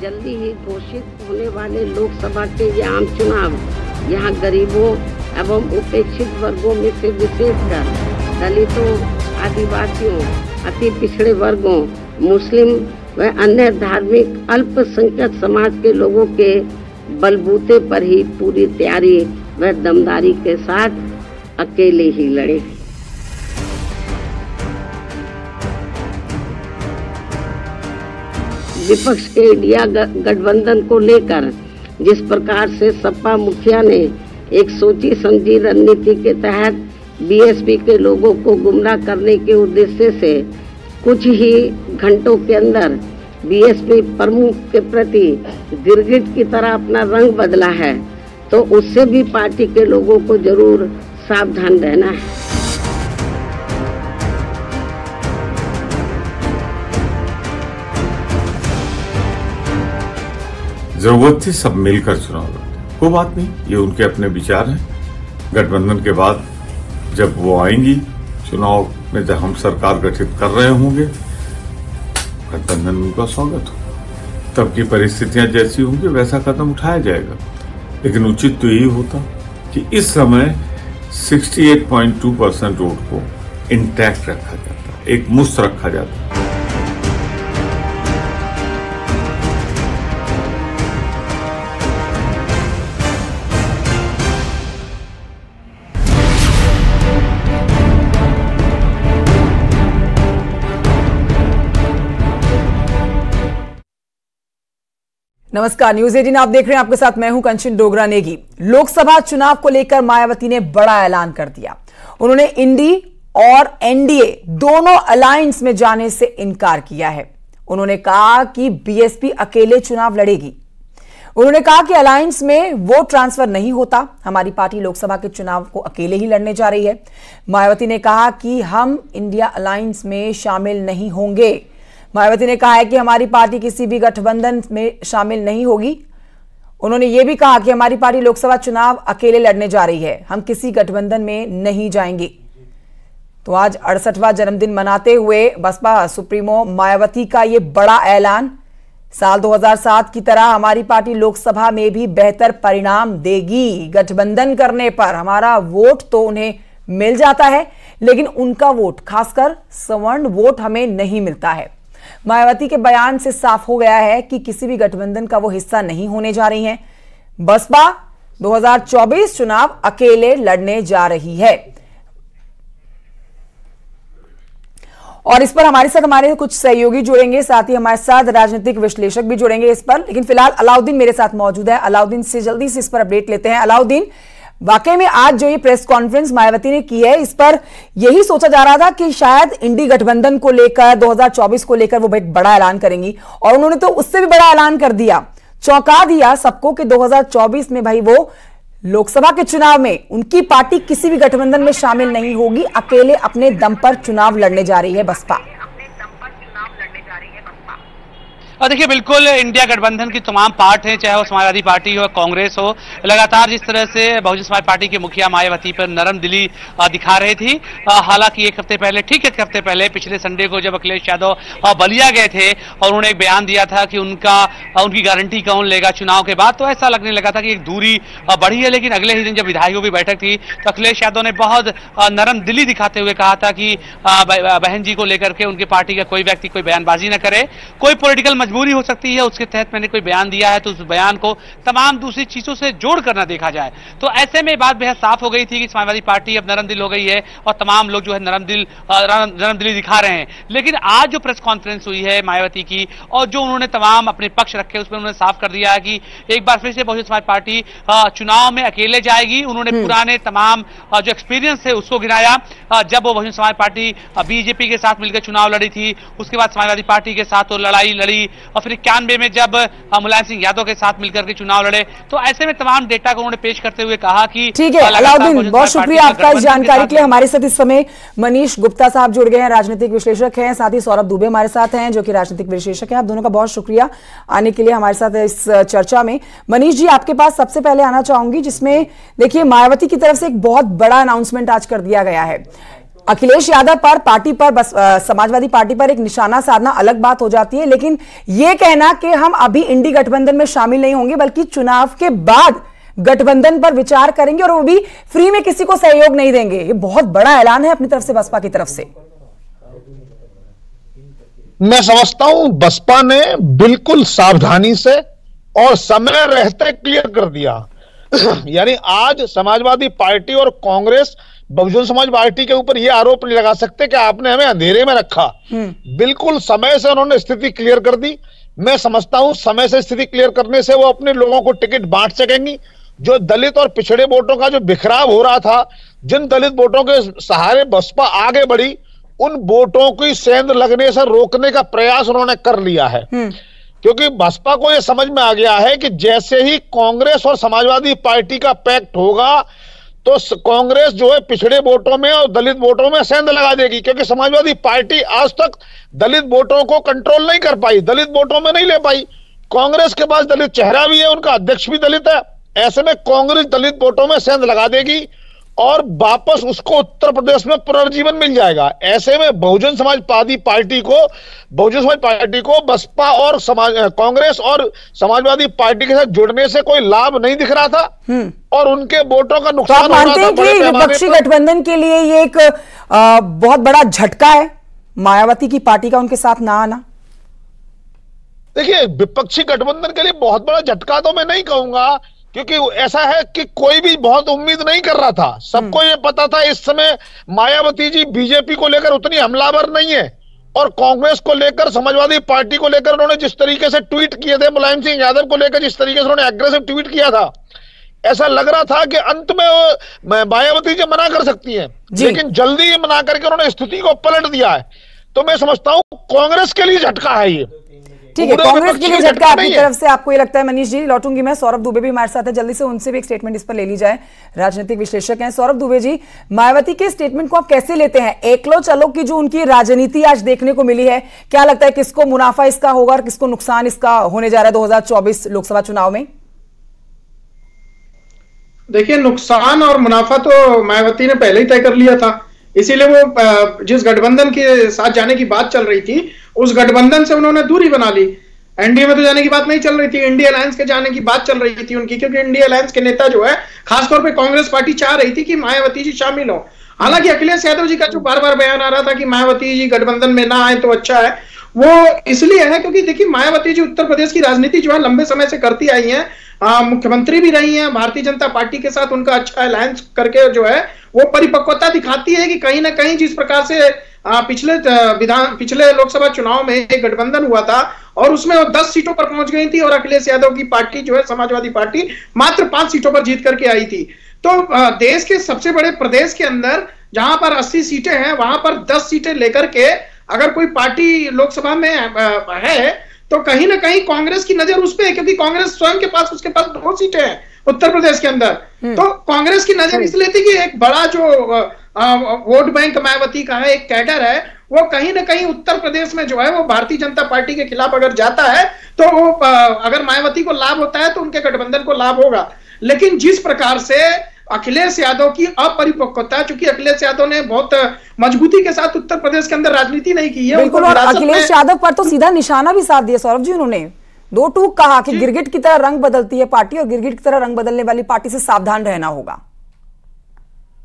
जल्दी ही घोषित होने वाले लोकसभा के ये आम चुनाव यहाँ गरीबों एवं उपेक्षित वर्गों में से विशेषकर दलितों, आदिवासियों, अति पिछड़े वर्गों, मुस्लिम व अन्य धार्मिक अल्पसंख्यक समाज के लोगों के बलबूते पर ही पूरी तैयारी व दमदारी के साथ अकेले ही लड़े। विपक्ष के इंडिया गठबंधन को लेकर जिस प्रकार से सपा मुखिया ने एक सोची समझी रणनीति के तहत बीएसपी के लोगों को गुमराह करने के उद्देश्य से कुछ ही घंटों के अंदर बीएसपी प्रमुख के प्रति गिरगिट की तरह अपना रंग बदला है, तो उससे भी पार्टी के लोगों को जरूर सावधान रहना है। जरूरत थी सब मिलकर चुनाव लड़ते, कोई बात नहीं, ये उनके अपने विचार हैं। गठबंधन के बाद जब वो आएंगी चुनाव में, जब हम सरकार गठित कर रहे होंगे, गठबंधन में उनका स्वागत हो। तब की परिस्थितियां जैसी होंगी वैसा कदम उठाया जाएगा, लेकिन उचित तो यही होता कि इस समय 68.2% वोट को इंटैक्ट रखा जाता, एक मुश्त रखा जाता। नमस्कार, न्यूज 18 आप देख रहे हैं, आपके साथ मैं हूं कंचन डोगरा नेगी। लोकसभा चुनाव को लेकर मायावती ने बड़ा ऐलान कर दिया। उन्होंने इंडी और एनडीए दोनों अलायंस में जाने से इनकार किया है। उन्होंने कहा कि बीएसपी अकेले चुनाव लड़ेगी। उन्होंने कहा कि अलायंस में वोट ट्रांसफर नहीं होता, हमारी पार्टी लोकसभा के चुनाव को अकेले ही लड़ने जा रही है। मायावती ने कहा कि हम इंडिया अलायंस में शामिल नहीं होंगे। मायावती ने कहा है कि हमारी पार्टी किसी भी गठबंधन में शामिल नहीं होगी। उन्होंने यह भी कहा कि हमारी पार्टी लोकसभा चुनाव अकेले लड़ने जा रही है, हम किसी गठबंधन में नहीं जाएंगे। तो आज 68वां जन्मदिन मनाते हुए बसपा सुप्रीमो मायावती का यह बड़ा ऐलान। साल 2007 की तरह हमारी पार्टी लोकसभा में भी बेहतर परिणाम देगी। गठबंधन करने पर हमारा वोट तो उन्हें मिल जाता है, लेकिन उनका वोट, खासकर सवर्ण वोट, हमें नहीं मिलता है। मायावती के बयान से साफ हो गया है कि किसी भी गठबंधन का वो हिस्सा नहीं होने जा रही हैं। बसपा 2024 चुनाव अकेले लड़ने जा रही है। और इस पर हमारे साथ हमारे कुछ सहयोगी जुड़ेंगे, साथ ही हमारे साथ राजनीतिक विश्लेषक भी जुड़ेंगे इस पर। लेकिन फिलहाल अलाउद्दीन मेरे साथ मौजूद है। अलाउद्दीन से जल्दी से इस पर अपडेट लेते हैं। अलाउद्दीन, वाकई में आज जो ये प्रेस कॉन्फ्रेंस मायावती ने की है, इस पर यही सोचा जा रहा था कि शायद इंडी गठबंधन को लेकर 2024 को लेकर वो एक बड़ा ऐलान करेंगी, और उन्होंने तो उससे भी बड़ा ऐलान कर दिया, चौंका दिया सबको कि 2024 में भाई वो लोकसभा के चुनाव में उनकी पार्टी किसी भी गठबंधन में शामिल नहीं होगी, अकेले अपने दम पर चुनाव लड़ने जा रही है बसपा। और देखिए, बिल्कुल इंडिया गठबंधन की तमाम पार्ट हैं, चाहे वो समाजवादी पार्टी हो, कांग्रेस हो, लगातार जिस तरह से बहुजन समाज पार्टी की मुखिया मायावती पर नरम दिली दिखा रही थी। हालांकि एक हफ्ते पहले, ठीक एक हफ्ते पहले, पिछले संडे को जब अखिलेश यादव बलिया गए थे और उन्होंने एक बयान दिया था कि उनकी गारंटी कौन लेगा चुनाव के बाद, तो ऐसा लगने लगा था कि एक दूरी बढ़ी है। लेकिन अगले ही दिन जब विधायकों की बैठक थी तो अखिलेश यादव ने बहुत नरम दिली दिखाते हुए कहा था कि बहन जी को लेकर के उनकी पार्टी का कोई व्यक्ति कोई बयानबाजी न करे, कोई पॉलिटिकल मजबूरी हो सकती है, उसके तहत मैंने कोई बयान दिया है तो उस बयान को तमाम दूसरी चीजों से जोड़ कर ना देखा जाए। तो ऐसे में बात बेहद साफ हो गई थी कि समाजवादी पार्टी अब नरम दिल हो गई है और तमाम लोग जो है नरम दिली दिखा रहे हैं। लेकिन आज जो प्रेस कॉन्फ्रेंस हुई है मायावती की, और जो उन्होंने तमाम अपने पक्ष रखे, उसमें उन्होंने साफ कर दिया है कि एक बार फिर से बहुजन समाज पार्टी चुनाव में अकेले जाएगी। उन्होंने पुराने तमाम जो एक्सपीरियंस है उसको गिनाया, जब वो बहुजन समाज पार्टी बीजेपी के साथ मिलकर चुनाव लड़ी थी, उसके बाद समाजवादी पार्टी के साथ वो लड़ाई लड़ी, और फिर 91 में जब मुलायम सिंह यादव के साथ मिलकर के चुनाव लड़े। तो ऐसे में तमाम डेटा को उन्होंने पेश करते हुए कहा कि ठीक है। अलाउद्दीन, बहुत शुक्रिया आपका इस जानकारी के लिए। हमारे साथ इस समय मनीष गुप्ता साहब जुड़ गए हैं, राजनीतिक विश्लेषक हैं, साथ ही सौरभ दुबे हमारे साथ हैं जो कि राजनीतिक विश्लेषक हैं। आप दोनों का बहुत शुक्रिया आने के लिए हमारे साथ इस चर्चा में। मनीष जी, आपके पास सबसे पहले आना चाहूंगी, जिसमें देखिए मायावती की तरफ से एक बहुत बड़ा अनाउंसमेंट आज कर दिया गया है। अखिलेश यादव पर पार्टी पर बस समाजवादी पार्टी पर एक निशाना साधना अलग बात हो जाती है, लेकिन यह कहना कि हम अभी इंडी गठबंधन में शामिल नहीं होंगे बल्कि चुनाव के बाद गठबंधन पर विचार करेंगे और वो भी फ्री में किसी को सहयोग नहीं देंगे, ये बहुत बड़ा ऐलान है अपनी तरफ से, बसपा की तरफ से। मैं समझता हूं बसपा ने बिल्कुल सावधानी से और समय रहते क्लियर कर दिया। यानी आज समाजवादी पार्टी और कांग्रेस बहुजन समाज पार्टी के ऊपर यह आरोप नहीं लगा सकते कि आपने हमें अंधेरे में रखा। बिल्कुल समय से उन्होंने स्थिति क्लियर कर दी। मैं समझता हूं समय से स्थिति क्लियर करने से वो अपने लोगों को टिकट बांट सकेंगी। जो दलित और पिछड़े वोटों का जो बिखराव हो रहा था, जिन दलित वोटों के सहारे बसपा आगे बढ़ी, उन वोटों की सेंध लगने से रोकने का प्रयास उन्होंने कर लिया है। क्योंकि बसपा को यह समझ में आ गया है कि जैसे ही कांग्रेस और समाजवादी पार्टी का पैक्ट होगा तो कांग्रेस जो है पिछड़े वोटों में और दलित वोटों में सेंध लगा देगी। क्योंकि समाजवादी पार्टी आज तक दलित वोटों को कंट्रोल नहीं कर पाई, दलित वोटों में नहीं ले पाई। कांग्रेस के पास दलित चेहरा भी है, उनका अध्यक्ष भी दलित है। ऐसे में कांग्रेस दलित वोटों में सेंध लगा देगी और वापस उसको उत्तर प्रदेश में पुनर्जीवन मिल जाएगा। ऐसे में बहुजन समाज पार्टी को बसपा और कांग्रेस और समाजवादी पार्टी के साथ जुड़ने से कोई लाभ नहीं दिख रहा था और उनके वोटों का नुकसान हो रहा था। मानते हैं कि विपक्षी गठबंधन के लिए ये एक बहुत बड़ा झटका है मायावती की पार्टी का उनके साथ ना आना? देखिए, विपक्षी गठबंधन के लिए बहुत बड़ा झटका तो मैं नहीं कहूंगा, क्योंकि ऐसा है कि कोई भी बहुत उम्मीद नहीं कर रहा था। सबको ये पता था इस समय मायावती जी बीजेपी को लेकर उतनी हमलावर नहीं है और कांग्रेस को लेकर, समाजवादी पार्टी को लेकर उन्होंने जिस तरीके से ट्वीट किए थे, मुलायम सिंह यादव को लेकर जिस तरीके से उन्होंने एग्रेसिव ट्वीट किया था, ऐसा लग रहा था कि अंत में मायावती जी मना कर सकती हैं, लेकिन जल्दी ही मना करके उन्होंने स्थिति को पलट दिया है। तो मैं समझता हूं कांग्रेस के लिए झटका है ये। ठीक है, कांग्रेस के लिए झटका आपकी तरफ से आपको ये लगता है? मनीष जी, लौटूंगी मैं। सौरभ दुबे भी हमारे साथ है, जल्दी से उनसे भी एक स्टेटमेंट इस पर ले ली जाए, राजनीतिक विश्लेषक हैं। सौरभ दुबे जी, मायावती के स्टेटमेंट को आप कैसे लेते हैं? एकलो चलो की जो उनकी राजनीति आज देखने को मिली है, क्या लगता है किसको मुनाफा इसका होगा और किसको नुकसान इसका होने जा रहा है 2024 लोकसभा चुनाव में? देखिए, नुकसान और मुनाफा तो मायावती ने पहले ही तय कर लिया था, इसीलिए वो जिस गठबंधन के साथ जाने की बात चल रही थी उस गठबंधन से उन्होंने दूरी बना ली। एनडीए में तो जाने की बात नहीं चल रही थी, इंडिया अलायंस के जाने की बात चल रही थी उनकी, क्योंकि इंडिया अलायंस के नेता जो है, खासतौर पे कांग्रेस पार्टी चाह रही थी कि मायावती जी शामिल हो। हालांकि अखिलेश यादव जी का जो बार बार बयान आ रहा था कि मायावती जी गठबंधन में ना आए तो अच्छा है, वो इसलिए है क्योंकि देखिए मायावती जी उत्तर प्रदेश की राजनीति जो है लंबे समय से करती आई है, मुख्यमंत्री भी रही हैं, भारतीय जनता पार्टी के साथ उनका अच्छा अलायंस करके जो है वो परिपक्वता दिखाती है कि कहीं ना कहीं जिस प्रकार से पिछले लोकसभा चुनाव में एक गठबंधन हुआ था और उसमें वो 10 सीटों पर पहुंच गई थी और अखिलेश यादव की पार्टी जो है समाजवादी पार्टी मात्र 5 सीटों पर जीत करके आई थी। तो देश के सबसे बड़े प्रदेश के अंदर जहां पर 80 सीटें हैं वहां पर 10 सीटें लेकर के अगर कोई पार्टी लोकसभा में है तो कहीं ना कहीं कांग्रेस की नजर उस पर है, क्योंकि कांग्रेस स्वयं के पास उसके पास 2 सीटें हैं उत्तर प्रदेश के अंदर। तो कांग्रेस की नजर इसलिए थी कि एक बड़ा जो वोट बैंक मायावती का है, एक कैडर है, वो कहीं ना कहीं उत्तर प्रदेश में जो है वो भारतीय जनता पार्टी के खिलाफ अगर जाता है तो वो अगर मायावती को लाभ होता है तो उनके गठबंधन को लाभ होगा। लेकिन जिस प्रकार से अखिलेश यादव की अपरिपक्वता, चूंकि अखिलेश यादव ने बहुत मजबूती के साथ उत्तर प्रदेश के अंदर राजनीति नहीं की है। बिल्कुल, और अखिलेश यादव पर तो सीधा निशाना भी साध दिया सौरभ जी उन्होंने, 2 टूक कहा कि गिरगिट की तरह रंग बदलती है पार्टी और गिरगिट की तरह रंग बदलने वाली पार्टी से सावधान रहना होगा।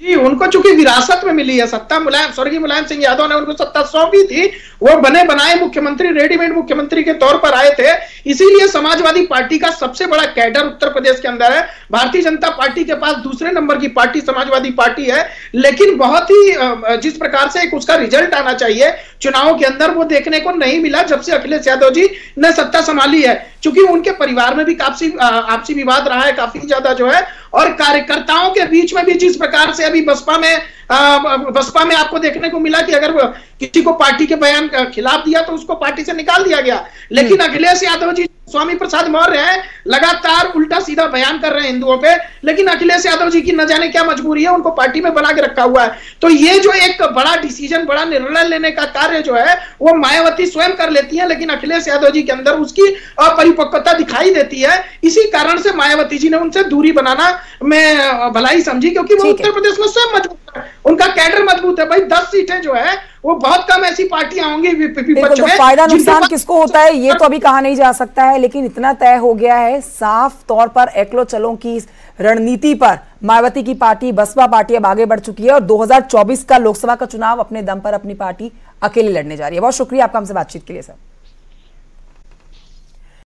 जी, उनको चूंकि विरासत में मिली है सत्ता, स्वर्गीय मुलायम सिंह यादव ने उनको सत्ता सौंपी थी, वो बने बनाए मुख्यमंत्री, रेडीमेड मुख्यमंत्री के तौर पर आए थे, इसीलिए समाजवादी पार्टी का सबसे बड़ा कैडर उत्तर प्रदेश के अंदर है। भारतीय जनता पार्टी के पास दूसरे नंबर की पार्टी समाजवादी पार्टी है, लेकिन बहुत ही जिस प्रकार से एक उसका रिजल्ट आना चाहिए चुनावों के अंदर, वो देखने को नहीं मिला जब से अखिलेश यादव जी ने सत्ता संभाली है। चूंकि उनके परिवार में भी काफी आपसी विवाद रहा है, काफी ज्यादा जो है, और कार्यकर्ताओं के बीच में भी जिस प्रकार से अभी बसपा में आपको देखने को मिला कि अगर किसी को पार्टी के बयान के खिलाफ दिया तो उसको पार्टी से निकाल दिया गया। लेकिन अखिलेश यादव जी स्वामी प्रसाद मौर्य है, लगातार उल्टा सीधा बयान कर रहे हैं हिंदुओं पे, लेकिन अखिलेश यादव जी की न जाने क्या मजबूरी है, उनको पार्टी में बना के रखा हुआ है। तो ये जो एक बड़ा डिसीजन, बड़ा निर्णय लेने का कार्य जो है वो मायावती स्वयं कर लेती है, लेकिन अखिलेश यादव जी के अंदर उसकी अपरिपक्वता दिखाई देती है। इसी कारण से मायावती जी ने उनसे दूरी बनाना में भलाई समझी, क्योंकि वो उत्तर प्रदेश में स्वयं मजबूत है, उनका कैडर मजबूत सबूत है भाई। 10 सीटें जो है वो बहुत कम ऐसी पार्टियां होंगी विपक्ष में। फायदा नुकसान किसको होता है ये तो अभी कहा नहीं जा सकता है, लेकिन इतना तय हो गया है साफ तौर पर एकलो चलो की रणनीति पर मायावती की पार्टी बसपा पार्टी अब आगे बढ़ चुकी है और 2024 का लोकसभा का चुनाव अपने दम पर अपनी पार्टी अकेले लड़ने जा रही है। बहुत शुक्रिया आपका हमसे बातचीत के लिए सर।